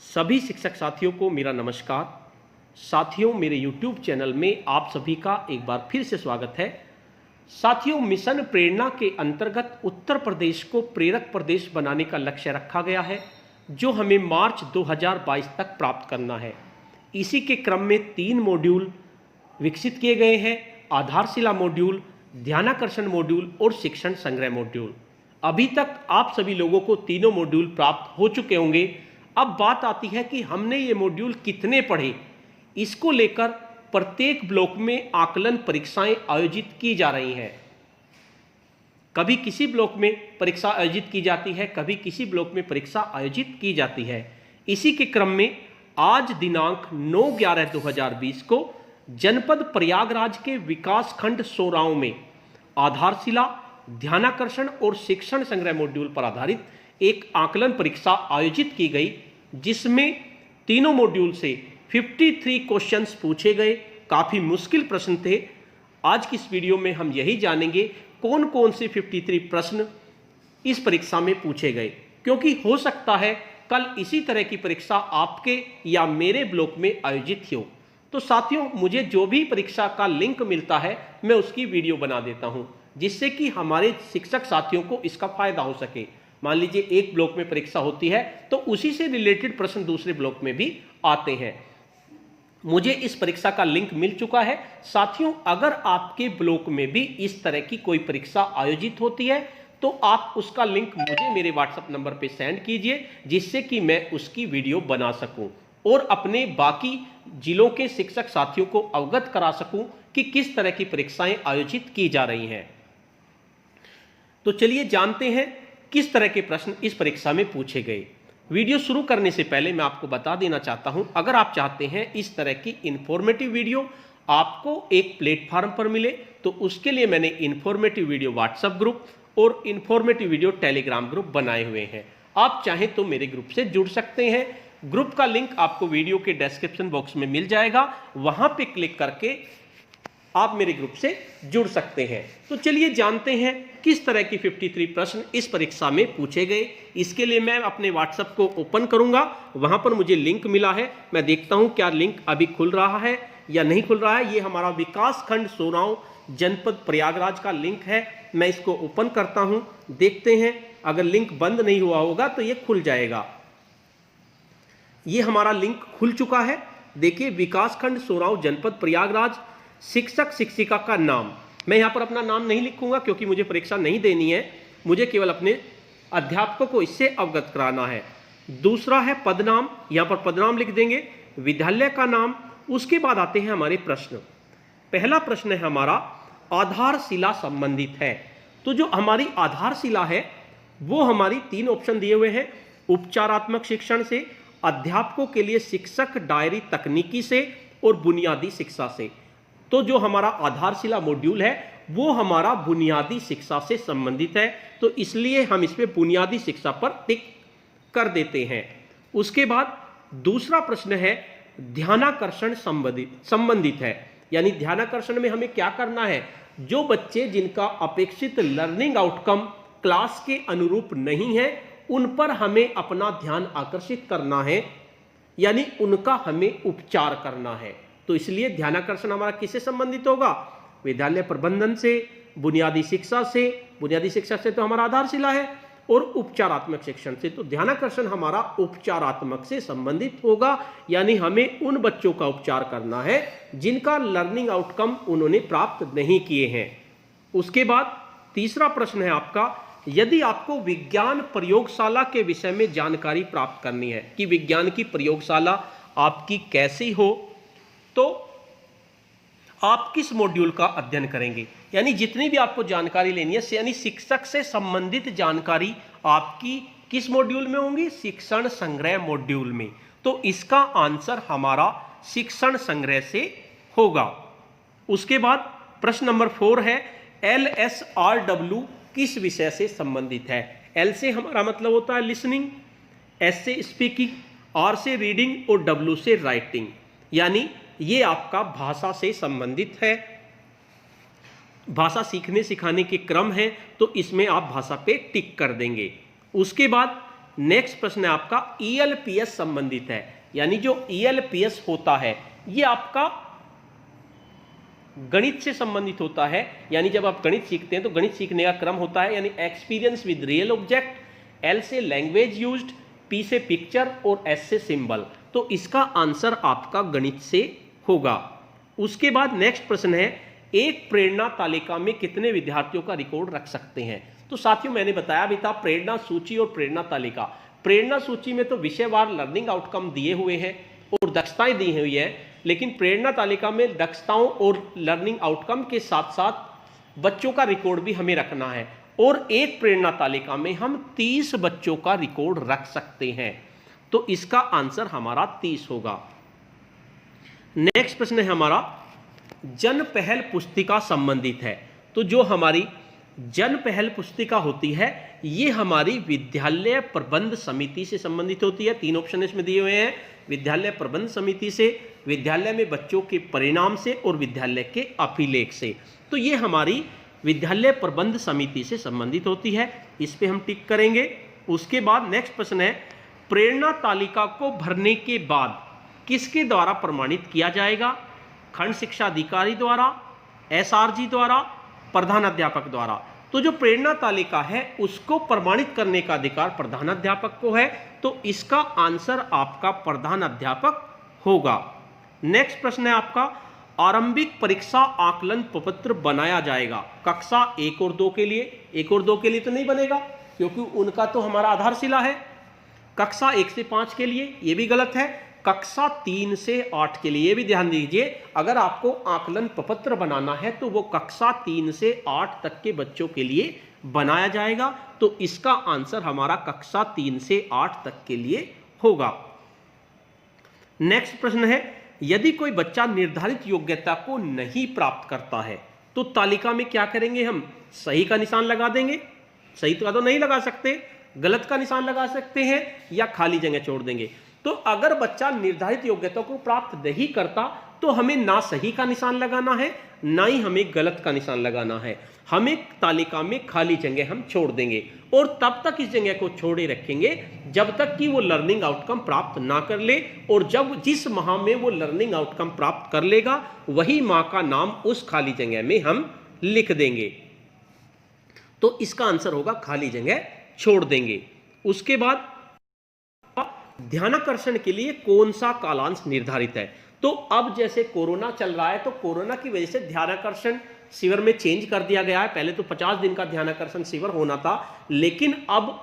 सभी शिक्षक साथियों को मेरा नमस्कार। साथियों, मेरे YouTube चैनल में आप सभी का एक बार फिर से स्वागत है। साथियों, मिशन प्रेरणा के अंतर्गत उत्तर प्रदेश को प्रेरक प्रदेश बनाने का लक्ष्य रखा गया है, जो हमें मार्च 2022 तक प्राप्त करना है। इसी के क्रम में 3 मॉड्यूल विकसित किए गए हैं: आधारशिला मॉड्यूल, ध्यानाकर्षण मॉड्यूल और शिक्षण संग्रह मॉड्यूल। अभी तक आप सभी लोगों को तीनों मॉड्यूल प्राप्त हो चुके होंगे। अब बात आती है कि हमने ये मॉड्यूल कितने पढ़े। इसको लेकर प्रत्येक ब्लॉक में आकलन परीक्षाएं आयोजित की जा रही हैं। कभी किसी ब्लॉक में परीक्षा आयोजित की जाती है, कभी किसी ब्लॉक में परीक्षा आयोजित की जाती है। इसी के क्रम में आज दिनांक 9/11/2020 को जनपद प्रयागराज के विकास खंड सोराव में आधारशिला, ध्यानाकर्षण और शिक्षण संग्रह मॉड्यूल पर आधारित एक आकलन परीक्षा आयोजित की गई, जिसमें तीनों मॉड्यूल से 53 क्वेश्चंस पूछे गए। काफ़ी मुश्किल प्रश्न थे। आज की इस वीडियो में हम यही जानेंगे कौन कौन से 53 प्रश्न इस परीक्षा में पूछे गए, क्योंकि हो सकता है कल इसी तरह की परीक्षा आपके या मेरे ब्लॉक में आयोजित हो। तो साथियों, मुझे जो भी परीक्षा का लिंक मिलता है मैं उसकी वीडियो बना देता हूं, जिससे कि हमारे शिक्षक साथियों को इसका फायदा हो सके। मान लीजिए एक ब्लॉक में परीक्षा होती है तो उसी से रिलेटेड प्रश्न दूसरे ब्लॉक में भी आते हैं। मुझे इस परीक्षा का लिंक मिल चुका है। साथियों, अगर आपके ब्लॉक में भी इस तरह की कोई परीक्षा आयोजित होती है तो आप उसका लिंक मुझे मेरे व्हाट्सएप नंबर पे सेंड कीजिए, जिससे कि मैं उसकी वीडियो बना सकूं और अपने बाकी जिलों के शिक्षक साथियों को अवगत करा सकूं कि किस तरह की परीक्षाएं आयोजित की जा रही हैं। तो चलिए जानते हैं किस तरह के प्रश्न इस परीक्षा में पूछे गए। वीडियो शुरू करने से पहले मैं आपको बता देना चाहता हूं, अगर आप चाहते हैं इस तरह की इंफॉर्मेटिव वीडियो आपको एक प्लेटफॉर्म पर मिले, तो उसके लिए मैंने इंफॉर्मेटिव वीडियो व्हाट्सएप ग्रुप और इंफॉर्मेटिव वीडियो टेलीग्राम ग्रुप बनाए हुए हैं। आप चाहें तो मेरे ग्रुप से जुड़ सकते हैं। ग्रुप का लिंक आपको वीडियो के डिस्क्रिप्शन बॉक्स में मिल जाएगा, वहां पे क्लिक करके आप मेरे ग्रुप से जुड़ सकते हैं। तो चलिए जानते हैं किस तरह की 53 प्रश्न इस परीक्षा में पूछे गए। इसके लिए मैं अपने व्हाट्सएप को ओपन करूंगा। वहां पर मुझे लिंक मिला है, मैं देखता हूं क्या लिंक अभी खुल रहा है या नहीं खुल रहा है। ये हमारा विकास खंड सोराव जनपद प्रयागराज का लिंक है। मैं इसको ओपन करता हूं, देखते हैं। अगर लिंक बंद नहीं हुआ होगा तो ये खुल जाएगा। ये हमारा लिंक खुल चुका है। देखिए, विकास खंड सोराव जनपद प्रयागराज, शिक्षक शिक्षिका का नाम। मैं यहाँ पर अपना नाम नहीं लिखूंगा क्योंकि मुझे परीक्षा नहीं देनी है, मुझे केवल अपने अध्यापकों को इससे अवगत कराना है। दूसरा है पदनाम, यहाँ पर पदनाम लिख देंगे। विद्यालय का नाम। उसके बाद आते हैं हमारे प्रश्न। पहला प्रश्न है हमारा आधारशिला संबंधित है। तो जो हमारी आधारशिला है वो हमारी 3 ऑप्शन दिए हुए हैं: उपचारात्मक शिक्षण से, अध्यापकों के लिए शिक्षक डायरी तकनीकी से और बुनियादी शिक्षा से। तो जो हमारा आधारशिला मॉड्यूल है वो हमारा बुनियादी शिक्षा से संबंधित है, तो इसलिए हम इसमें बुनियादी शिक्षा पर टिक कर देते हैं। उसके बाद दूसरा प्रश्न है ध्यानाकर्षण संबंधित है, यानी ध्यानाकर्षण में हमें क्या करना है? जो बच्चे जिनका अपेक्षित लर्निंग आउटकम क्लास के अनुरूप नहीं है, उन पर हमें अपना ध्यान आकर्षित करना है, यानी उनका हमें उपचार करना है। तो इसलिए ध्यानाकर्षण हमारा किससे संबंधित होगा? विद्यालय प्रबंधन से, बुनियादी शिक्षा से। बुनियादी शिक्षा से तो हमारा आधारशिला है, और उपचारात्मक शिक्षण से। तो ध्यानाकर्षण हमारा उपचारात्मक से संबंधित होगा, यानी हमें उन बच्चों का उपचार करना है जिनका लर्निंग आउटकम उन्होंने प्राप्त नहीं किए हैं। उसके बाद तीसरा प्रश्न है आपका, यदि आपको विज्ञान प्रयोगशाला के विषय में जानकारी प्राप्त करनी है कि विज्ञान की प्रयोगशाला आपकी कैसी हो, तो आप किस मॉड्यूल का अध्ययन करेंगे? यानी जितनी भी आपको जानकारी लेनी है, यानी शिक्षक से संबंधित जानकारी आपकी किस मॉड्यूल में होंगी? शिक्षण संग्रह मॉड्यूल में। तो इसका आंसर हमारा शिक्षण संग्रह से होगा। उसके बाद प्रश्न नंबर 4 है LSRW किस विषय से संबंधित है? L से हमारा मतलब होता है लिसनिंग, S से स्पीकिंग, R से रीडिंग और W से राइटिंग, यानी ये आपका भाषा से संबंधित है। भाषा सीखने सिखाने के क्रम है, तो इसमें आप भाषा पे टिक कर देंगे। उसके बाद नेक्स्ट प्रश्न है आपका ईएलपीएस संबंधित है, यानी जो ईएलपीएस होता है ये आपका गणित से संबंधित होता है। यानी जब आप गणित सीखते हैं तो गणित सीखने का क्रम होता है, यानी experience with real object, L से लैंग्वेज यूज्ड, पी से पिक्चर और एस से सिंबल। तो इसका आंसर आपका गणित से होगा। उसके बाद नेक्स्ट प्रश्न है एक प्रेरणा तालिका में कितने विद्यार्थियों का रिकॉर्ड रख सकते हैं। तो साथियों मैंने बताया भी था प्रेरणा सूची और प्रेरणा तालिका। प्रेरणा सूची में तो विषयवार लर्निंग आउटकम दिए हुए हैं और दक्षताएं दी हुई है, लेकिन प्रेरणा तालिका में दक्षताओं और लर्निंग आउटकम के साथ साथ बच्चों का रिकॉर्ड भी हमें रखना है, और एक प्रेरणा तालिका में हम 30 बच्चों का रिकॉर्ड रख सकते हैं। तो इसका आंसर हमारा 30 होगा। नेक्स्ट प्रश्न है हमारा जन पहल पुस्तिका संबंधित है। तो जो हमारी जन पहल पुस्तिका होती है ये हमारी विद्यालय प्रबंध समिति से संबंधित होती है। 3 ऑप्शन इसमें दिए हुए हैं, विद्यालय प्रबंध समिति से, विद्यालय में बच्चों के परिणाम से और विद्यालय के अभिलेख से। तो ये हमारी विद्यालय प्रबंध समिति से संबंधित होती है, इस पे हम टिक करेंगे। उसके बाद नेक्स्ट प्रश्न है प्रेरणा तालिका को भरने के बाद किसके द्वारा प्रमाणित किया जाएगा। खंड शिक्षा अधिकारी द्वारा, एसआरजी द्वारा, प्रधानाध्यापक द्वारा। तो जो प्रेरणा तालिका है उसको प्रमाणित करने का अधिकार प्रधानाध्यापक को है, तो इसका आंसर आपका प्रधानाध्यापक होगा। नेक्स्ट प्रश्न है आपका आरंभिक परीक्षा आकलन प्रपत्र बनाया जाएगा कक्षा 1 और 2 के लिए। 1 और 2 के लिए तो नहीं बनेगा क्योंकि उनका तो हमारा आधारशिला है। कक्षा 1 से 5 के लिए ये भी गलत है। कक्षा 3 से 8 के लिए ये भी ध्यान दीजिए, अगर आपको आकलन प्रपत्र बनाना है तो वो कक्षा 3 से 8 तक के बच्चों के लिए बनाया जाएगा। तो इसका आंसर हमारा कक्षा 3 से 8 तक के लिए होगा। नेक्स्ट प्रश्न है यदि कोई बच्चा निर्धारित योग्यता को नहीं प्राप्त करता है तो तालिका में क्या करेंगे हम। सही का निशान लगा देंगे, सही का तो नहीं लगा सकते, गलत का निशान लगा सकते हैं या खाली जगह छोड़ देंगे। तो अगर बच्चा निर्धारित योग्यता को प्राप्त नहीं करता तो हमें ना सही का निशान लगाना है ना ही हमें गलत का निशान लगाना है, हमें तालिका में खाली जगह हम छोड़ देंगे और तब तक इस जगह को छोड़े रखेंगे जब तक कि वो लर्निंग आउटकम प्राप्त ना कर ले, और जब जिस माह में वो लर्निंग आउटकम प्राप्त कर लेगा वही माह का नाम उस खाली जगह में हम लिख देंगे। तो इसका आंसर होगा खाली जगह छोड़ देंगे। उसके बाद ध्यानाकर्षण के लिए कौन सा कालांश निर्धारित है। तो अब जैसे कोरोना चल रहा है तो कोरोना की वजह से ध्यानाकर्षण शिविर में चेंज कर दिया गया है। पहले तो 50 दिन का ध्यानाकर्षण शिविर होना था, लेकिन अब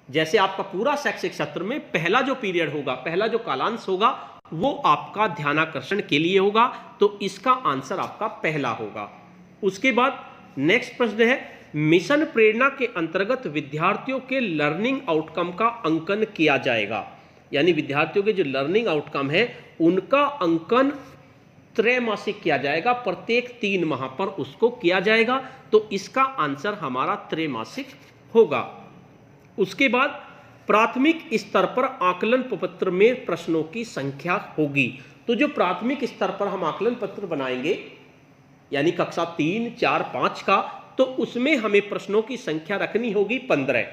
जैसे आपका पूरा शैक्षिक सत्र में पहला जो पीरियड होगा, पहला जो कालांश होगा वो आपका ध्यानाकर्षण के लिए होगा। तो इसका आंसर आपका पहला होगा। उसके बाद नेक्स्ट प्रश्न है मिशन प्रेरणा के अंतर्गत विद्यार्थियों के लर्निंग आउटकम का अंकन किया जाएगा। यानी विद्यार्थियों के जो लर्निंग आउटकम है उनका अंकन त्रैमासिक किया जाएगा, प्रत्येक 3 माह पर उसको किया जाएगा। तो इसका आंसर हमारा त्रैमासिक होगा। उसके बाद प्राथमिक स्तर पर आकलन प्रपत्र में प्रश्नों की संख्या होगी। तो जो प्राथमिक स्तर पर हम आकलन पत्र बनाएंगे यानी कक्षा 3, 4, 5 का, तो उसमें हमें प्रश्नों की संख्या रखनी होगी 15।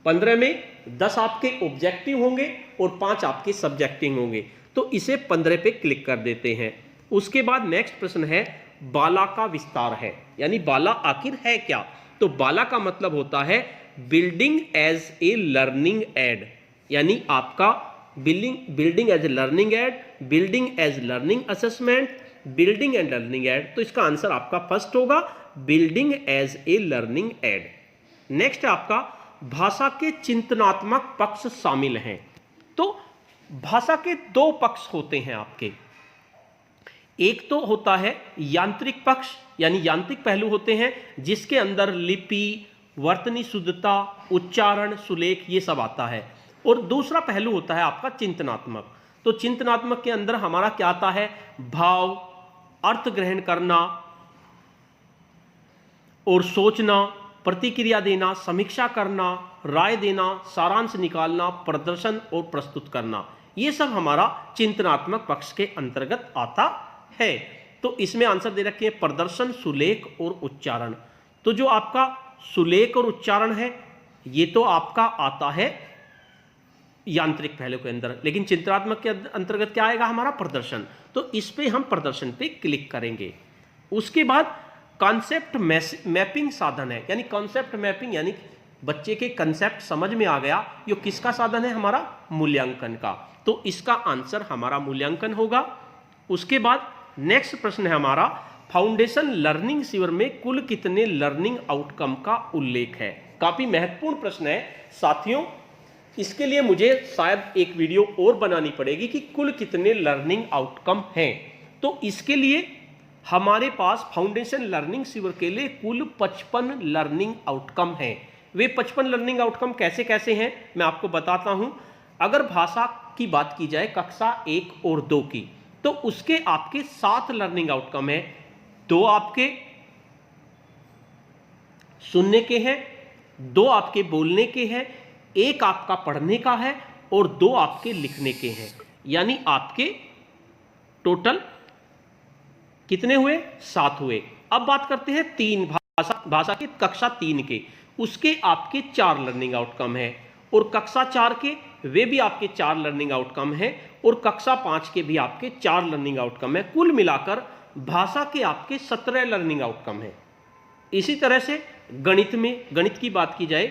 15 में 10 आपके ऑब्जेक्टिव होंगे और 5 आपके सब्जेक्टिव होंगे। तो इसे 15 पे क्लिक कर देते हैं। उसके बाद नेक्स्ट प्रश्न है बाला का विस्तार है, यानी बाला आखिर है क्या। तो बाला का मतलब होता है building as a learning aid, यानी आपका building as a learning aid, building as learning assessment, building and learning aid. तो इसका आंसर आपका फर्स्ट होगा, building as a learning aid. Next आपका भाषा के चिंतनात्मक पक्ष शामिल हैं। तो भाषा के 2 पक्ष होते हैं आपके। एक तो होता है यांत्रिक पक्ष, यानी यांत्रिक पहलू होते हैं जिसके अंदर लिपि, वर्तनी शुद्धता, उच्चारण, सुलेख ये सब आता है। और दूसरा पहलू होता है आपका चिंतनात्मक। तो चिंतनात्मक के अंदर हमारा क्या आता है, भाव, अर्थ ग्रहण करना और सोचना, प्रतिक्रिया देना, समीक्षा करना, राय देना, सारांश निकालना, प्रदर्शन और प्रस्तुत करना, ये सब हमारा चिंतनात्मक पक्ष के अंतर्गत आता है। तो इसमें आंसर दे रखे हैं प्रदर्शन, सुलेख और उच्चारण। तो जो आपका सुलेख और उच्चारण है ये तो आपका आता है यांत्रिक पहलू के अंदर, लेकिन चित्रात्मक के अंतर्गत क्या आएगा हमारा प्रदर्शन। तो इस पे हम प्रदर्शन पे क्लिक करेंगे। उसके बाद कॉन्सेप्ट मैपिंग साधन है, यानी कॉन्सेप्ट मैपिंग यानी बच्चे के कंसेप्ट समझ में आ गया, ये किसका साधन है हमारा मूल्यांकन का, तो इसका आंसर हमारा मूल्यांकन होगा। उसके बाद नेक्स्ट प्रश्न है हमारा फाउंडेशन लर्निंग शिविर में कुल कितने लर्निंग आउटकम का उल्लेख है। काफी महत्वपूर्ण प्रश्न है साथियों, इसके लिए मुझे शायद एक वीडियो और बनानी पड़ेगी कि कुल कितने लर्निंग आउटकम हैं। तो इसके लिए हमारे पास फाउंडेशन लर्निंग शिविर के लिए कुल 55 लर्निंग आउटकम हैं। वे 55 लर्निंग आउटकम कैसे कैसे हैं मैं आपको बताता हूं। अगर भाषा की बात की जाए कक्षा 1 और 2 की, तो उसके आपके 7 लर्निंग आउटकम है। 2 आपके सुनने के हैं, 2 आपके बोलने के हैं, 1 आपका पढ़ने का है और 2 आपके लिखने के हैं, यानी आपके टोटल कितने हुए 7 हुए। अब बात करते हैं 3 भाषा के कक्षा 3 के, उसके आपके 4 लर्निंग आउटकम है और कक्षा 4 के वे भी आपके 4 लर्निंग आउटकम है और कक्षा 5 के भी आपके 4 लर्निंग आउटकम है। कुल मिलाकर भाषा के आपके 17 लर्निंग आउटकम है। इसी तरह से गणित की बात की जाए,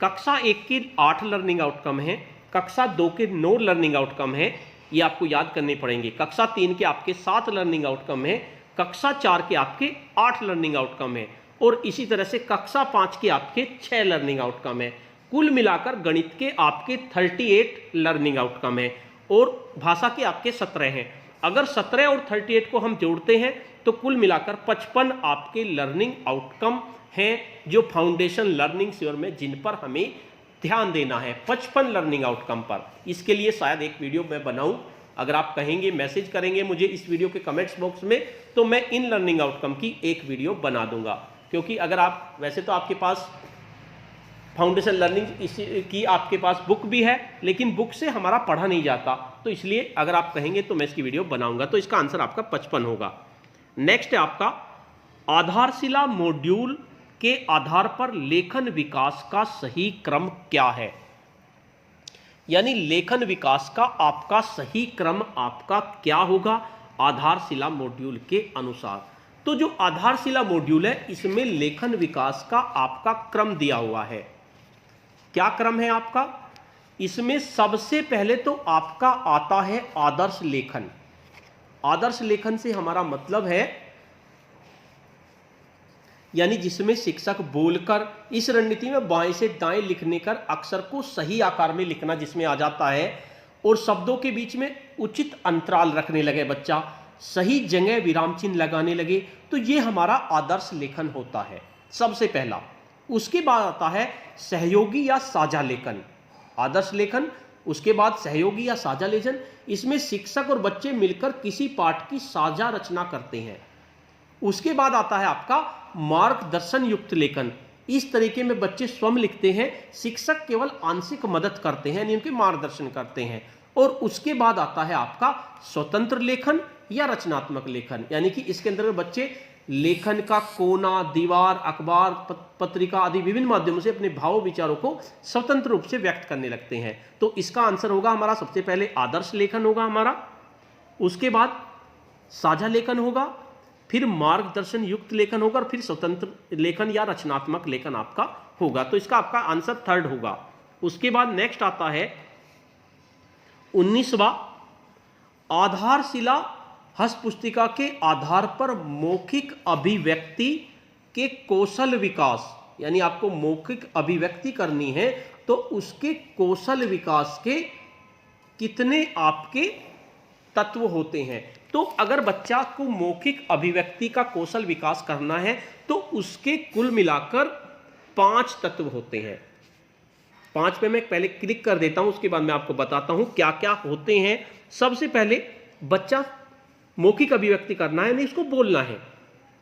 कक्षा 1 के 8 लर्निंग आउटकम है, कक्षा 2 के 9 लर्निंग आउटकम है, ये आपको याद करने पड़ेंगे। कक्षा 3 के आपके 7 लर्निंग आउटकम है, कक्षा 4 के आपके 8 लर्निंग आउटकम है और इसी तरह से कक्षा 5 के आपके 6 लर्निंग आउटकम है। कुल मिलाकर गणित के आपके 38 लर्निंग आउटकम है और भाषा के आपके 17 हैं। अगर 17 और 38 को हम जोड़ते हैं तो कुल मिलाकर 55 आपके लर्निंग आउटकम हैं जो फाउंडेशन लर्निंग शिविर में जिन पर हमें ध्यान देना है, 55 लर्निंग आउटकम पर। इसके लिए शायद एक वीडियो मैं बनाऊं, अगर आप कहेंगे मैसेज करेंगे मुझे इस वीडियो के कमेंट्स बॉक्स में, तो मैं इन लर्निंग आउटकम की एक वीडियो बना दूंगा। क्योंकि अगर आप वैसे तो आपके पास फाउंडेशन लर्निंग की आपके पास बुक भी है, लेकिन बुक से हमारा पढ़ा नहीं जाता, तो इसलिए अगर आप कहेंगे तो मैं इसकी वीडियो बनाऊंगा। तो इसका आंसर आपका 55 होगा। नेक्स्ट है आपका आधारशिला मॉड्यूल के आधार पर लेखन विकास का सही क्रम क्या है, यानी लेखन विकास का आपका सही क्रम आपका क्या होगा आधारशिला मॉड्यूल के अनुसार। तो जो आधारशिला मॉड्यूल है इसमें लेखन विकास का आपका क्रम दिया हुआ है। क्या क्रम है आपका? इसमें सबसे पहले तो आपका आता है आदर्श लेखन। आदर्श लेखन से हमारा मतलब है यानी जिसमें शिक्षक बोलकर, इस रणनीति में बाएं से दाएं लिखने कर अक्षर को सही आकार में लिखना जिसमें आ जाता है और शब्दों के बीच में उचित अंतराल रखने लगे बच्चा, सही जगह विराम चिन्ह लगाने लगे, तो ये हमारा आदर्श लेखन होता है सबसे पहला। उसके बाद आता है सहयोगी या साझा लेखन। आदर्श लेखन, उसके बाद सहयोगी या साझा लेखन, इसमें शिक्षक और बच्चे मिलकर किसी पाठ की साझा रचना करते हैं। उसके बाद आता है आपका मार्गदर्शन युक्त लेखन। इस तरीके में बच्चे स्वयं लिखते हैं, शिक्षक केवल आंशिक मदद करते हैं, यानी उनके मार्गदर्शन करते हैं। और उसके बाद आता है आपका स्वतंत्र लेखन या रचनात्मक लेखन, यानी कि इसके अंदर बच्चे लेखन का कोना, दीवार, अखबार, पत्रिका आदि विभिन्न माध्यमों से अपने भाव विचारों को स्वतंत्र रूप से व्यक्त करने लगते हैं। तो इसका आंसर होगा हमारा सबसे पहले आदर्श लेखन होगा हमारा, उसके बाद साझा लेखन होगा, फिर मार्गदर्शन युक्त लेखन होगा और फिर स्वतंत्र लेखन या रचनात्मक लेखन आपका होगा। तो इसका आपका आंसर थर्ड होगा। उसके बाद नेक्स्ट आता है 19वां आधारशिला हस्तपुस्तिका के आधार पर मौखिक अभिव्यक्ति के कौशल विकास, यानी आपको मौखिक अभिव्यक्ति करनी है तो उसके कौशल विकास के कितने आपके तत्व होते हैं। तो अगर बच्चा को मौखिक अभिव्यक्ति का कौशल विकास करना है तो उसके कुल मिलाकर 5 तत्व होते हैं। 5 पे मैं पहले क्लिक कर देता हूं, उसके बाद मैं आपको बताता हूं क्या क्या होते हैं। सबसे पहले बच्चा मौखिक अभिव्यक्ति करना है, नहीं उसको बोलना है,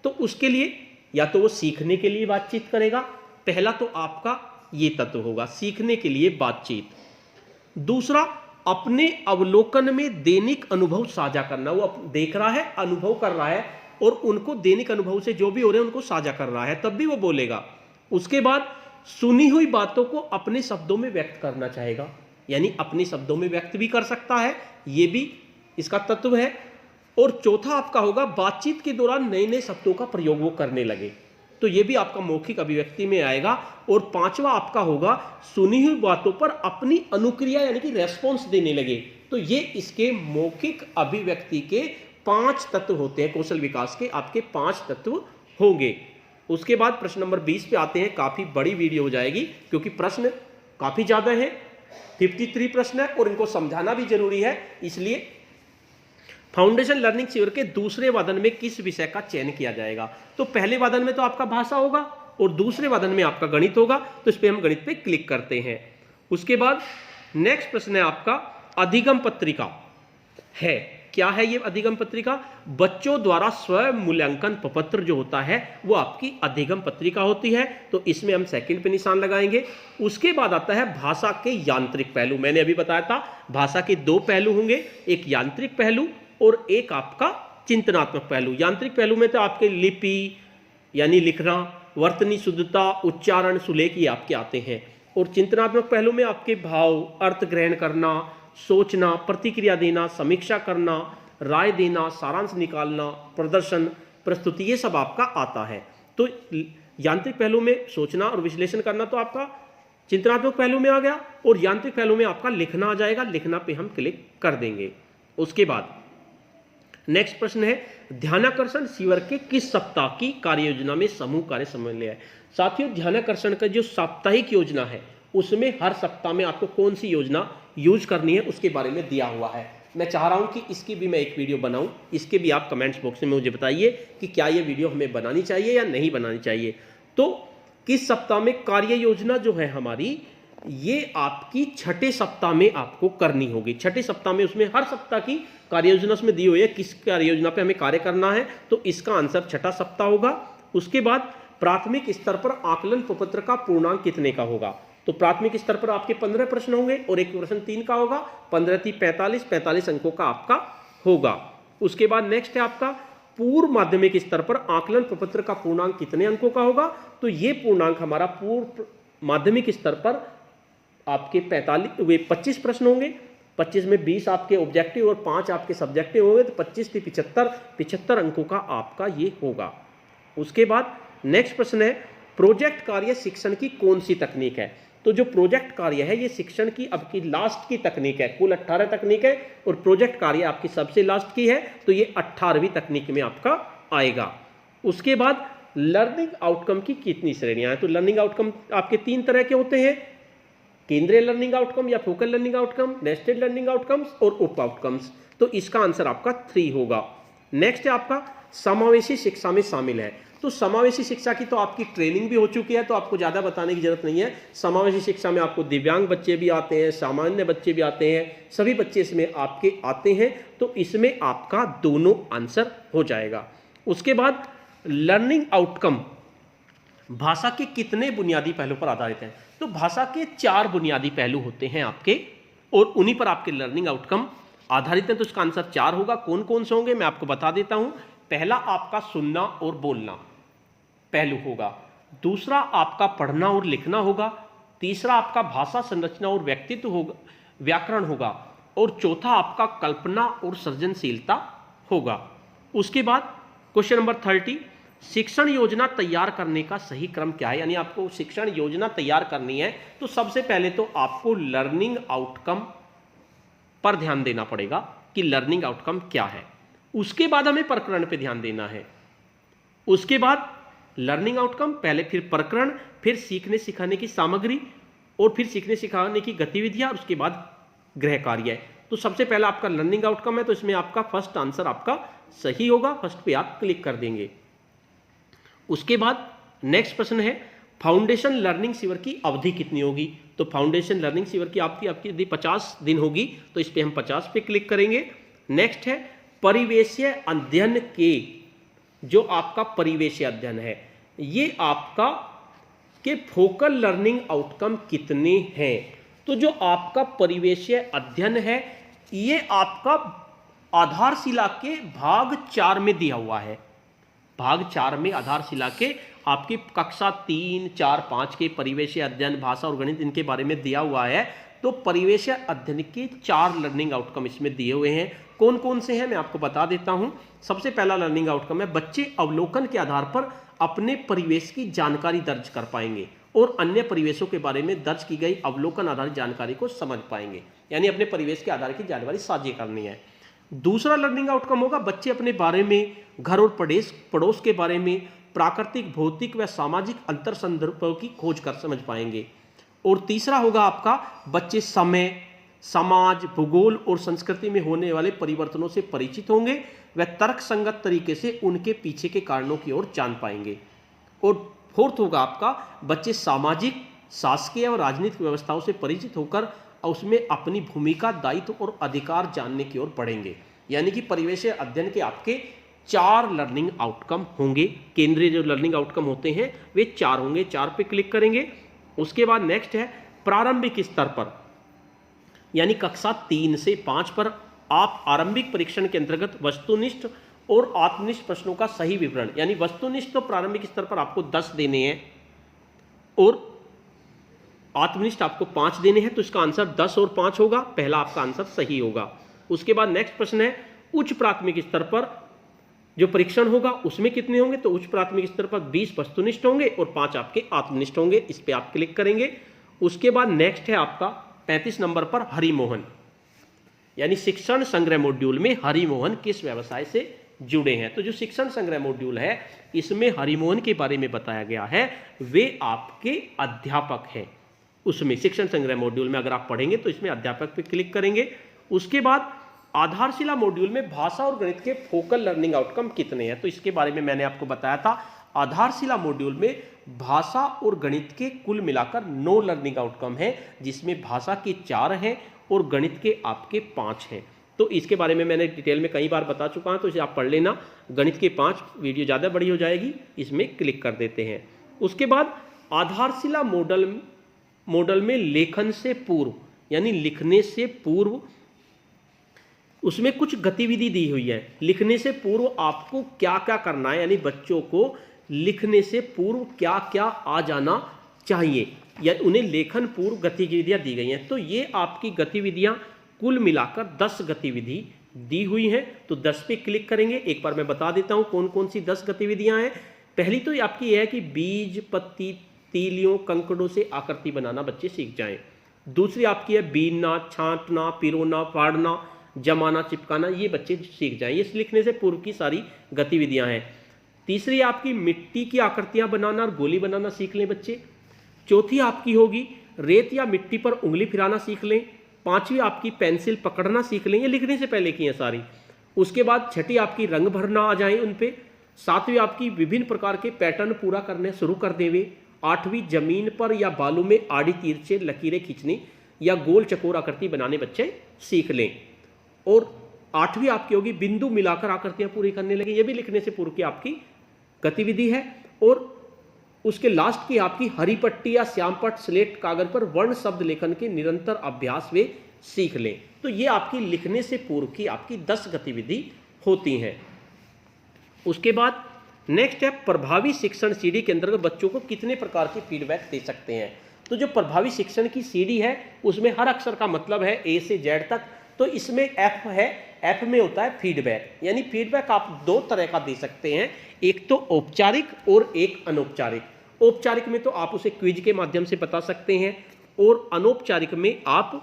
तो उसके लिए या तो वो सीखने के लिए बातचीत करेगा, पहला तो आपका ये तत्व होगा सीखने के लिए बातचीत। दूसरा, अपने अवलोकन में दैनिक अनुभव साझा करना, वो देख रहा है, अनुभव कर रहा है और उनको दैनिक अनुभव से जो भी हो रहे हैं उनको साझा कर रहा है, तब भी वो बोलेगा। उसके बाद सुनी हुई बातों को अपने शब्दों में व्यक्त करना चाहेगा, यानी अपने शब्दों में व्यक्त भी कर सकता है, ये भी इसका तत्व है। और चौथा आपका होगा बातचीत के दौरान नए नए शब्दों का प्रयोग वो करने लगे, तो ये भी आपका मौखिक अभिव्यक्ति में आएगा। और पांचवा आपका होगा सुनी हुई बातों पर अपनी अनुक्रिया यानी कि रेस्पॉन्स देने लगे, तो ये इसके मौखिक अभिव्यक्ति के 5 तत्व होते हैं, कौशल विकास के आपके 5 तत्व होंगे। उसके बाद प्रश्न नंबर 20 पे आते हैं। काफी बड़ी वीडियो हो जाएगी क्योंकि प्रश्न काफी ज्यादा है, 53 प्रश्न है और इनको समझाना भी जरूरी है, इसलिए फाउंडेशन लर्निंग सीवर के दूसरे वादन में किस विषय का चयन किया जाएगा? तो पहले वादन में तो आपका भाषा होगा और दूसरे वादन में आपका गणित होगा, तो इस पे हम गणित पे क्लिक करते हैं। उसके बाद नेक्स्ट प्रश्न है आपका अधिगम पत्रिका है। क्या है ये अधिगम पत्रिका? बच्चों द्वारा स्वयं मूल्यांकन प्रपत्र जो होता है वो आपकी अधिगम पत्रिका होती है, तो इसमें हम सेकंड पे निशान लगाएंगे। उसके बाद आता है भाषा के यांत्रिक पहलू। मैंने अभी बताया था भाषा के 2 पहलू होंगे, एक यांत्रिक पहलू और एक आपका चिंतनात्मक पहलू। यांत्रिक पहलू में तो आपके लिपि यानी लिखना, वर्तनी शुद्धता, उच्चारण, सुलेख ये आपके आते हैं। और चिंतनात्मक पहलू में आपके भाव, अर्थ ग्रहण करना, सोचना, प्रतिक्रिया देना, समीक्षा करना, राय देना, सारांश निकालना, प्रदर्शन, प्रस्तुति, ये सब आपका आता है। तो यांत्रिक पहलू में सोचना और विश्लेषण करना तो आपका चिंतनात्मक पहलू में आ गया, और यांत्रिक पहलू में आपका लिखना आ जाएगा, लिखना पे हम क्लिक कर देंगे। उसके बाद नेक्स्ट प्रश्न है ध्यानाकर्षण सीवर के किस सप्ताह की कार्य योजना में समूह कार्य सम्मिलित है? साथियों, ध्यानाकर्षण का जो साप्ताहिक योजना है उसमें हर सप्ताह में आपको कौन सी योजना यूज करनी है उसके बारे में दिया हुआ है। मैं चाह रहा हूं कि इसकी भी मैं एक वीडियो बनाऊं, इसके भी आप कमेंट्स बॉक्स में मुझे बताइए कि क्या ये वीडियो हमें बनानी चाहिए या नहीं बनानी चाहिए। तो किस सप्ताह में कार्य योजना जो है हमारी, ये आपकी छठे सप्ताह में आपको करनी होगी। छठे सप्ताह में उसमें हर सप्ताह की कार्य योजना उसमें दी हुई है, किस कार्य योजना पे हमें कार्य करना है, तो इसका आंसर छठा सप्ताह होगा। उसके बाद प्राथमिक स्तर पर आकलन प्रपत्र का पूर्णांक कितने का होगा? तो प्राथमिक स्तर पर आपके 15 प्रश्न होंगे और एक प्रश्न 3 का होगा, 15 3 45 अंकों का आपका होगा। उसके बाद नेक्स्ट है आपका पूर्व माध्यमिक स्तर पर आकलन प्रपत्र का पूर्णांक कितने अंकों का होगा? तो ये पूर्णांक हमारा पूर्व माध्यमिक स्तर पर आपके 25 प्रश्न होंगे, 25 में 20 आपके ऑब्जेक्टिव और 5 आपके सब्जेक्टिव होंगे, तो 25 से 75 अंकों का आपका ये होगा। उसके बाद नेक्स्ट प्रश्न है प्रोजेक्ट कार्य शिक्षण की कौन सी तकनीक है? तो जो प्रोजेक्ट कार्य है ये शिक्षण की अब की लास्ट की तकनीक है। कुल 18 तकनीक है और प्रोजेक्ट कार्य आपकी सबसे लास्ट की है, तो ये 18वीं तकनीक में आपका आएगा। उसके बाद लर्निंग आउटकम की कितनी श्रेणियां हैं? तो लर्निंग आउटकम आपके 3 तरह के होते हैं, केंद्रीय लर्निंग आउटकम या focal learning outcome, nested learning outcomes और उप आउटकम्स, तो इसका आंसर आपका 3 होगा। नेक्स्ट है आपका समावेशी शिक्षा में शामिल है। तो समावेशी शिक्षा की तो आपकी ट्रेनिंग भी हो चुकी है, तो आपको ज़्यादा बताने की जरूरत नहीं है। समावेशी शिक्षा में आपको दिव्यांग बच्चे भी आते हैं, सामान्य बच्चे भी आते हैं, सभी बच्चे इसमें आपके आते हैं, तो इसमें आपका दोनों आंसर हो जाएगा। उसके बाद लर्निंग आउटकम भाषा के कितने बुनियादी पहलू पर आधारित हैं? तो भाषा के 4 बुनियादी पहलू होते हैं आपके, और उन्हीं पर आपके लर्निंग आउटकम आधारित हैं, तो इसका आंसर 4 होगा। कौन कौन से होंगे मैं आपको बता देता हूं। पहला आपका सुनना और बोलना पहलू होगा, दूसरा आपका पढ़ना और लिखना होगा, तीसरा आपका भाषा संरचना और व्यक्तित्व होगा, व्याकरण होगा, और चौथा आपका कल्पना और सृजनशीलता होगा। उसके बाद क्वेश्चन नंबर 30 शिक्षण योजना तैयार करने का सही क्रम क्या है? यानी आपको शिक्षण योजना तैयार करनी है तो सबसे पहले तो आपको लर्निंग आउटकम पर ध्यान देना पड़ेगा कि लर्निंग आउटकम क्या है। उसके बाद हमें प्रकरण पे ध्यान देना है। उसके बाद लर्निंग आउटकम, पहले फिर प्रकरण, फिर सीखने सिखाने की सामग्री, और फिर सीखने सिखाने की गतिविधियां, और उसके बाद गृह कार्य। तो सबसे पहला आपका लर्निंग आउटकम है, तो इसमें आपका फर्स्ट आंसर आपका सही होगा, फर्स्ट पे आप क्लिक कर देंगे। उसके बाद नेक्स्ट प्रश्न है फाउंडेशन लर्निंग सीवर की अवधि कितनी होगी? तो फाउंडेशन लर्निंग सीवर की आपकी यदि 50 दिन होगी तो इस पे हम 50 पे क्लिक करेंगे। नेक्स्ट है परिवेशीय अध्ययन के, जो आपका परिवेशीय अध्ययन है, ये आपका के फोकल लर्निंग आउटकम कितने हैं? तो जो आपका परिवेशीय अध्ययन है ये आपका आधारशिला के भाग 4 में दिया हुआ है। भाग 4 में आधारशिला के आपकी कक्षा 3, 4, 5 के परिवेशीय अध्ययन, भाषा और गणित, इनके बारे में दिया हुआ है। तो परिवेश अध्ययन के 4 लर्निंग आउटकम इसमें दिए हुए हैं। कौन कौन से हैं मैं आपको बता देता हूं। सबसे पहला लर्निंग आउटकम है बच्चे अवलोकन के आधार पर अपने परिवेश की जानकारी दर्ज कर पाएंगे और अन्य परिवेशों के बारे में दर्ज की गई अवलोकन आधारित जानकारी को समझ पाएंगे, यानी अपने परिवेश के आधार की जानकारी साझी करनी है। दूसरा लर्निंग आउटकम होगा बच्चे अपने बारे में, घर और पड़ोस के बारे में प्राकृतिक, भौतिक व सामाजिक अंतर संदर्भों की खोज कर समझ पाएंगे। और तीसरा होगा आपका बच्चे समय, समाज, भूगोल और संस्कृति में होने वाले परिवर्तनों से परिचित होंगे व तर्क संगत तरीके से उनके पीछे के कारणों की ओर जान पाएंगे। और फोर्थ होगा आपका बच्चे सामाजिक, शासकीय और राजनीतिक व्यवस्थाओं से परिचित होकर उसमें अपनी भूमिका, दायित्व और अधिकार जानने की ओर बढ़ेंगे। यानी कि परिवेश अध्ययन के आपके 4 लर्निंग आउटकम होंगे। केंद्रीय जो लर्निंग आउटकम होते हैं वे 4 होंगे। 4 पे क्लिक करेंगे। उसके बाद नेक्स्ट है प्रारंभिक स्तर पर, यानी कक्षा 3 से 5 पर आप आरंभिक परीक्षण के अंतर्गत वस्तुनिष्ठ और आत्मनिष्ठ प्रश्नों का सही विवरण, यानी वस्तुनिष्ठ तो प्रारंभिक स्तर पर आपको 10 देने हैं और आत्मनिष्ठ आपको 5 देने हैं, तो इसका आंसर 10 और 5 होगा। पहला आपका आंसर सही होगा। उसके बाद नेक्स्ट प्रश्न है उच्च प्राथमिक स्तर पर जो परीक्षण होगा उसमें कितने होंगे, तो उच्च प्राथमिक स्तर पर 20 वस्तुनिष्ठ होंगे और 5 आपके आत्मनिष्ठ होंगे। इस पर आप क्लिक करेंगे। उसके बाद नेक्स्ट है आपका 35 नंबर पर हरिमोहन, यानी शिक्षण संग्रह मॉड्यूल में हरिमोहन किस व्यवसाय से जुड़े हैं। तो जो शिक्षण संग्रह मॉड्यूल है इसमें हरिमोहन के बारे में बताया गया है, वे आपके अध्यापक हैं। उसमें शिक्षण संग्रह मॉड्यूल में अगर आप पढ़ेंगे तो इसमें अध्यापक पे क्लिक करेंगे। उसके बाद आधारशिला मॉड्यूल में भाषा और गणित के फोकल लर्निंग आउटकम कितने हैं, तो इसके बारे में मैंने आपको बताया था। आधारशिला मॉड्यूल में भाषा और गणित के कुल मिलाकर 9 लर्निंग आउटकम है, जिसमें भाषा के 4 हैं और गणित के आपके 5 हैं। तो इसके बारे में मैंने डिटेल में कई बार बता चुका हूं, तो इसे आप पढ़ लेना। गणित के 5 वीडियो ज़्यादा बड़ी हो जाएगी, इसमें क्लिक कर देते हैं। उसके बाद आधारशिला मॉडल में लेखन से पूर्व, यानी लिखने से पूर्व उसमें कुछ गतिविधि दी हुई है। लिखने से पूर्व आपको क्या क्या करना है, यानी बच्चों को लिखने से पूर्व क्या क्या आ जाना चाहिए, या उन्हें लेखन पूर्व गतिविधियां दी गई हैं। तो ये आपकी गतिविधियां कुल मिलाकर 10 गतिविधि दी हुई हैं। तो 10 पे क्लिक करेंगे। एक बार मैं बता देता हूं कौन कौन सी 10 गतिविधियां हैं। पहली तो आपकी यह है कि बीज, पत्ती, तीलियों, कंकड़ों से आकृति बनाना बच्चे सीख जाएं। दूसरी आपकी है बीनना, छांटना, पिरोना, फाड़ना, जमाना, चिपकाना, ये बच्चे सीख जाएं। ये लिखने से पूर्व की सारी गतिविधियां हैं। तीसरी आपकी मिट्टी की आकृतियां बनाना और गोली बनाना सीख लें बच्चे। चौथी आपकी होगी रेत या मिट्टी पर उंगली फिराना सीख लें। 5वीं आपकी पेंसिल पकड़ना सीख लें, ये लिखने से पहले की है सारी। उसके बाद 6ठी आपकी रंग भरना आ जाए उन पे। 7वीं आपकी विभिन्न प्रकार के पैटर्न पूरा करने शुरू कर देवे। 8वीं जमीन पर या बालू में आड़ी तीर से लकीरें खींचनी या गोल चकोर आकृति बनाने बच्चे सीख लें। और 8वीं आपकी होगी बिंदु मिलाकर आकृतियां पूरी करने लगे, ये भी लिखने से पूर्व की आपकी गतिविधि है। और उसके लास्ट की आपकी हरी पट्टी या श्याम पट्ट स्लेट कागज पर वर्ण शब्द लेखन के निरंतर अभ्यास वे सीख लें। तो ये आपकी लिखने से पूर्व की आपकी 10 गतिविधि होती हैं। उसके बाद नेक्स्ट है प्रभावी शिक्षण सीढ़ी के अंतर्गत बच्चों को कितने प्रकार की फीडबैक दे सकते हैं। तो जो प्रभावी शिक्षण की सीढ़ी है उसमें हर अक्षर का मतलब है ए से जेड तक। तो इसमें एफ है, एफ में होता है फीडबैक, यानी फीडबैक आप 2 तरह का दे सकते हैं, एक तो औपचारिक और एक अनौपचारिक। औपचारिक में तो आप उसे क्विज के माध्यम से बता सकते हैं, और अनौपचारिक में आप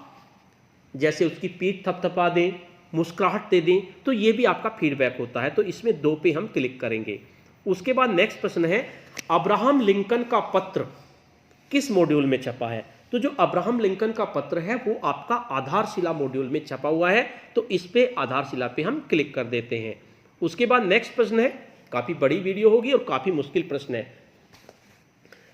जैसे उसकी पीठ थपथपा दें, मुस्कुराहट दे दें, तो ये भी आपका फीडबैक होता है। तो इसमें 2 पे हम क्लिक करेंगे। उसके बाद नेक्स्ट प्रश्न है अब्राहम लिंकन का पत्र किस मॉड्यूल में छपा है। तो जो अब्राहम लिंकन का पत्र है वो आपका आधारशिला मॉड्यूल में छपा हुआ है, तो इस पे आधारशिला पे हम क्लिक कर देते हैं। उसके बाद नेक्स्ट प्रश्न है, काफी बड़ी वीडियो होगी और काफी मुश्किल प्रश्न है,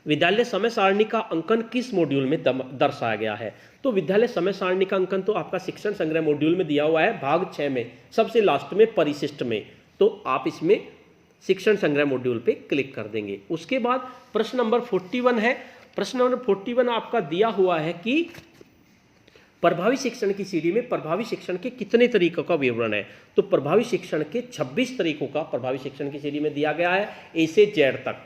विद्यालय समय सारणी का अंकन किस मॉड्यूल में दर्शाया गया है। तो विद्यालय समय सारणी का अंकन तो आपका शिक्षण संग्रह मॉड्यूल में दिया हुआ है, भाग 6 में सबसे लास्ट में परिशिष्ट में। तो आप इसमें शिक्षण संग्रह मॉड्यूल पे क्लिक कर देंगे। उसके बाद प्रश्न नंबर 41 है। प्रश्न नंबर 41 आपका दिया हुआ है कि प्रभावी शिक्षण की सीढ़ी में प्रभावी शिक्षण के कितने तरीकों का विवरण है। तो प्रभावी शिक्षण के 26 तरीकों का प्रभावी शिक्षण की सीढ़ी में दिया गया है, ए से जेड तक।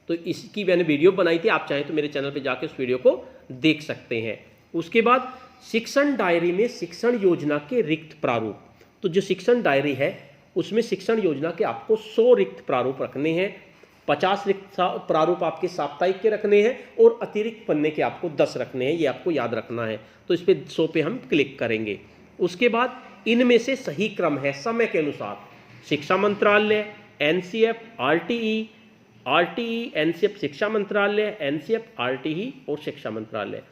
तो इसकी मैंने वीडियो बनाई थी, आप चाहें तो मेरे चैनल पे जाके उस वीडियो को देख सकते हैं। उसके बाद शिक्षण डायरी में शिक्षण योजना के रिक्त प्रारूप, तो जो शिक्षण डायरी है उसमें शिक्षण योजना के आपको 100 रिक्त प्रारूप रखने हैं, 50 रिक्त प्रारूप आपके साप्ताहिक के रखने हैं और अतिरिक्त पन्ने के आपको 10 रखने हैं, ये आपको याद रखना है। तो इस पे 100 पे हम क्लिक करेंगे। उसके बाद इनमें से सही क्रम है समय के अनुसार, शिक्षा मंत्रालय, एनसीएफ, आरटीई, एनसीएफ शिक्षा मंत्रालय, एनसीएफ, आरटीई और शिक्षा मंत्रालय।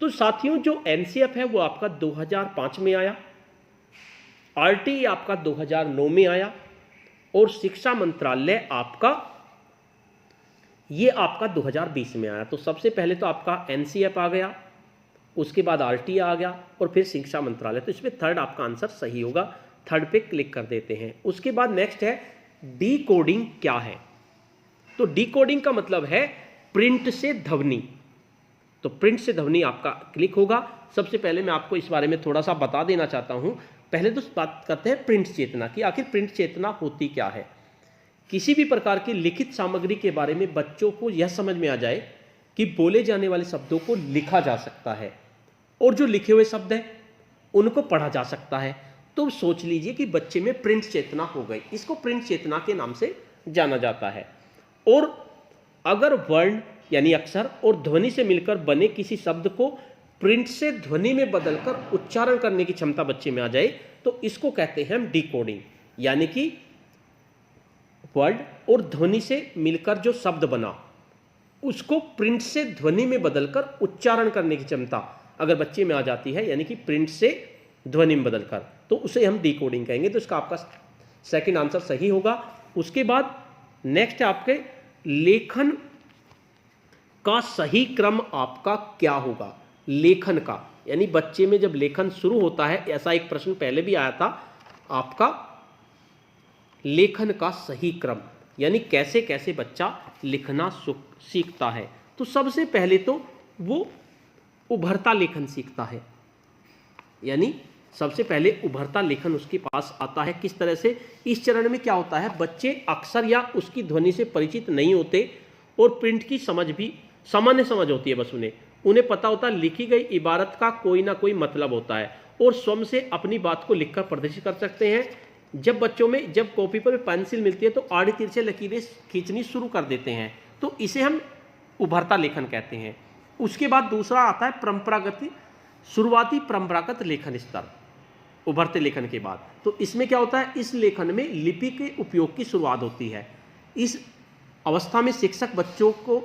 तो साथियों जो एनसीएफ है वो आपका 2005 में आया, आरटीई आपका 2009 में आया और शिक्षा मंत्रालय आपका ये आपका 2020 में आया। तो सबसे पहले तो आपका एनसीएफ आ गया, उसके बाद आरटीई आ गया और फिर शिक्षा मंत्रालय। तो इसमें थर्ड आपका आंसर सही होगा, थर्ड पे क्लिक कर देते हैं। उसके बाद नेक्स्ट है डी कोडिंग क्या है। तो डी कोडिंग का मतलब है प्रिंट से ध्वनि। तो प्रिंट से ध्वनि आपका क्लिक होगा। सबसे पहले मैं आपको इस बारे में थोड़ा सा बता देना चाहता हूं। पहले तो बात करते हैं प्रिंट चेतना की, आखिर प्रिंट चेतना होती क्या है। किसी भी प्रकार की लिखित सामग्री के बारे में बच्चों को यह समझ में आ जाए कि बोले जाने वाले शब्दों को लिखा जा सकता है और जो लिखे हुए शब्द हैं उनको पढ़ा जा सकता है। तो सोच लीजिए कि बच्चे में प्रिंट चेतना हो गई, इसको प्रिंट चेतना के नाम से जाना जाता है। और अगर वर्ण यानी अक्षर और ध्वनि से मिलकर बने किसी शब्द को प्रिंट से ध्वनि में बदलकर उच्चारण करने की क्षमता बच्चे में आ जाए तो इसको कहते हैं हम डिकोडिंग। यानी कि वर्ड और ध्वनि से मिलकर जो शब्द बना उसको प्रिंट से ध्वनि में बदलकर उच्चारण करने की क्षमता अगर बच्चे में आ जाती है, यानी कि प्रिंट से ध्वनि में बदलकर, तो उसे हम डिकोडिंग कहेंगे। तो इसका आपका सेकंड आंसर सही होगा। उसके बाद नेक्स्ट है आपके लेखन का सही क्रम आपका क्या होगा। लेखन का यानी बच्चे में जब लेखन शुरू होता है, ऐसा एक प्रश्न पहले भी आया था आपका, लेखन का सही क्रम यानी कैसे कैसे बच्चा लिखना सीखता है। तो सबसे पहले तो वो उभरता लेखन सीखता है, यानी सबसे पहले उभरता लेखन उसके पास आता है। किस तरह से, इस चरण में क्या होता है, बच्चे अक्षर या उसकी ध्वनि से परिचित नहीं होते और प्रिंट की समझ भी सामान्य समझ होती है, बस उन्हें पता होता है लिखी गई इबारत का कोई ना कोई मतलब होता है और स्वयं से अपनी बात को लिखकर प्रदर्शित कर सकते हैं। जब बच्चों में जब कॉपी पर पेंसिल मिलती है तो आड़े तिरछे लकीरें खींचनी शुरू कर देते हैं, तो इसे हम उभरता लेखन कहते हैं। उसके बाद दूसरा आता है परंपरागत, शुरुआती परंपरागत लेखन स्तर, उभरते लेखन के बाद। तो इसमें क्या होता है, इस लेखन में लिपि के उपयोग की शुरुआत होती है। इस अवस्था में शिक्षक बच्चों को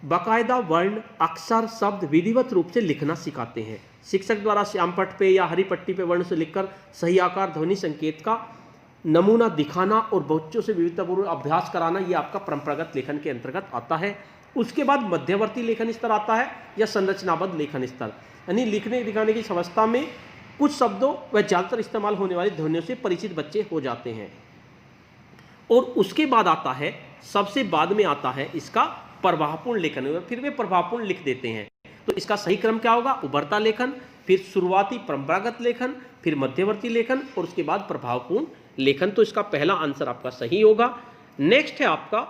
बाकायदा वर्ण, अक्षर, शब्द विधिवत रूप से लिखना सिखाते हैं। शिक्षक द्वारा श्याम पट्ट पे या हरी पट्टी पे वर्ण से लिखकर सही आकार, ध्वनि, संकेत का नमूना दिखाना और बच्चों से विविधतापूर्ण अभ्यास कराना, ये आपका परंपरागत लेखन के अंतर्गत आता है। उसके बाद मध्यवर्ती लेखन स्तर आता है या संरचनाबद्ध लेखन स्तर, यानी लिखने दिखाने की अवस्था में कुछ शब्दों व ज्यादातर इस्तेमाल होने वाली ध्वनियों से परिचित बच्चे हो जाते हैं। और उसके बाद आता है, सबसे बाद में आता है इसका प्रभावपूर्ण लेखन, फिर वे प्रभावपूर्ण लिख देते हैं। तो इसका सही क्रम क्या होगा, उभरता लेखन, फिर शुरुआती परंपरागत लेखन, फिर मध्यवर्ती लेखन और उसके बाद प्रभावपूर्ण लेखन। तो इसका पहला आंसर आपका सही होगा। नेक्स्ट है आपका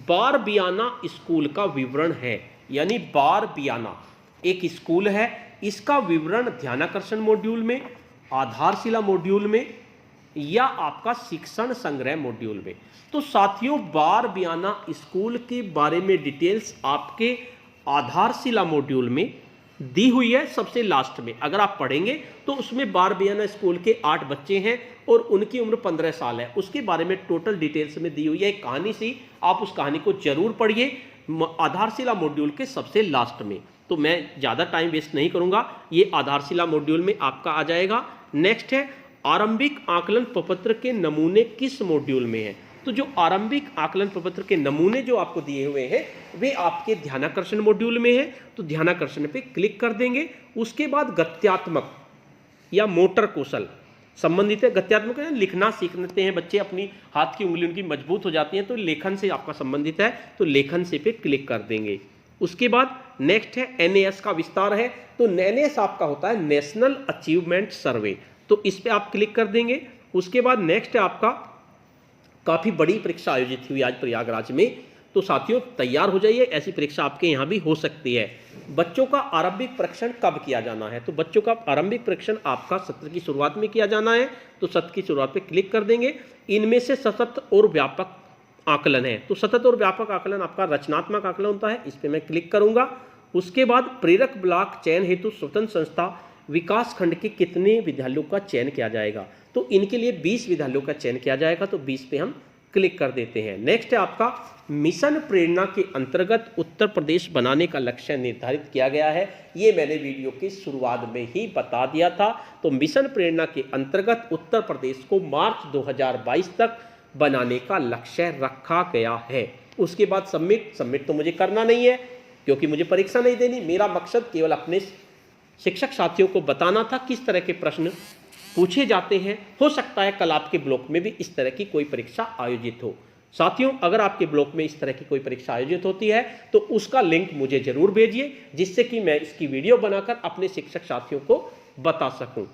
बारबियाना स्कूल का विवरण है, यानी बारबियाना एक स्कूल है, इसका विवरण ध्यानाकर्षण मॉड्यूल में, आधारशिला मॉड्यूल में या आपका शिक्षण संग्रह मॉड्यूल में। तो साथियों बारबियाना स्कूल के बारे में डिटेल्स आपके आधारशिला मॉड्यूल में दी हुई है सबसे लास्ट में। अगर आप पढ़ेंगे तो उसमें बारबियाना स्कूल के 8 बच्चे हैं और उनकी उम्र 15 साल है, उसके बारे में टोटल डिटेल्स में दी हुई है एक कहानी सी, आप उस कहानी को जरूर पढ़िए आधारशिला मॉड्यूल के सबसे लास्ट में। तो मैं ज़्यादा टाइम वेस्ट नहीं करूंगा, ये आधारशिला मॉड्यूल में आपका आ जाएगा। नेक्स्ट है आरंभिक आकलन प्रपत्र के नमूने किस मॉड्यूल में है। तो जो आरंभिक आकलन प्रपत्र के नमूने जो आपको दिए हुए हैं वे आपके ध्यानाकर्षण मॉड्यूल में है, तो ध्यानाकर्षण पे क्लिक कर देंगे। उसके बाद गत्यात्मक या मोटर कौशल संबंधित है। गत्यात्मक लिखना सीखते हैं बच्चे, अपनी हाथ की उंगली उनकी मजबूत हो जाती है, तो लेखन से आपका संबंधित है, तो लेखन से पे क्लिक कर देंगे। उसके बाद नेक्स्ट है एनएएस का विस्तार है, तो एनएएस आपका होता है नेशनल अचीवमेंट सर्वे, तो इस पे आप क्लिक कर देंगे। उसके बाद नेक्स्ट है आपका काफी बड़ी परीक्षा आयोजित हुई आज प्रयागराज में, तो साथियों तैयार हो जाइए, ऐसी परीक्षा आपके यहाँ भी हो सकती है। बच्चों का आरंभिक परीक्षण कब किया जाना है? तो बच्चों का आरंभिक परीक्षण आपका सत्र की शुरुआत में किया जाना है, तो सत्र की शुरुआत पे क्लिक कर देंगे। इनमें से सतत और व्यापक आकलन है, तो सतत और व्यापक आकलन आपका रचनात्मक आकलन होता है, इस पर मैं क्लिक करूंगा। उसके बाद प्रेरक ब्लॉक चयन हेतु स्वतंत्र संस्था विकास खंड के कितने विद्यालयों का चयन किया जाएगा? तो इनके लिए 20 विद्यालयों का चयन किया जाएगा, तो 20 पे हम क्लिक कर देते हैं। नेक्स्ट है आपका मिशन प्रेरणा के अंतर्गत उत्तर प्रदेश बनाने का लक्ष्य निर्धारित किया गया है। ये मैंने वीडियो की शुरुआत में ही बता दिया था। तो मिशन प्रेरणा के अंतर्गत उत्तर प्रदेश को मार्च 2022 तक बनाने का लक्ष्य रखा गया है। उसके बाद सबमिट तो मुझे करना नहीं है क्योंकि मुझे परीक्षा नहीं देनी। मेरा मकसद केवल अपने शिक्षक साथियों को बताना था किस तरह के प्रश्न पूछे जाते हैं। हो सकता है कल आपके ब्लॉक में भी इस तरह की कोई परीक्षा आयोजित हो। साथियों, अगर आपके ब्लॉक में इस तरह की कोई परीक्षा आयोजित होती है तो उसका लिंक मुझे जरूर भेजिए, जिससे कि मैं इसकी वीडियो बनाकर अपने शिक्षक साथियों को बता सकूं।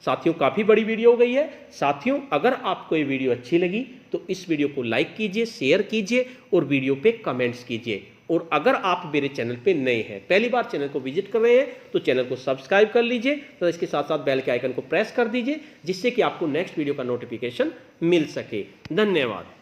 साथियों, काफ़ी बड़ी वीडियो हो गई है। साथियों, अगर आपको ये वीडियो अच्छी लगी तो इस वीडियो को लाइक कीजिए, शेयर कीजिए और वीडियो पे कमेंट्स कीजिए। और अगर आप मेरे चैनल पे नए हैं, पहली बार चैनल को विजिट कर रहे हैं, तो चैनल को सब्सक्राइब कर लीजिए, तो इसके साथ साथ बेल के आइकन को प्रेस कर दीजिए, जिससे कि आपको नेक्स्ट वीडियो का नोटिफिकेशन मिल सके। धन्यवाद।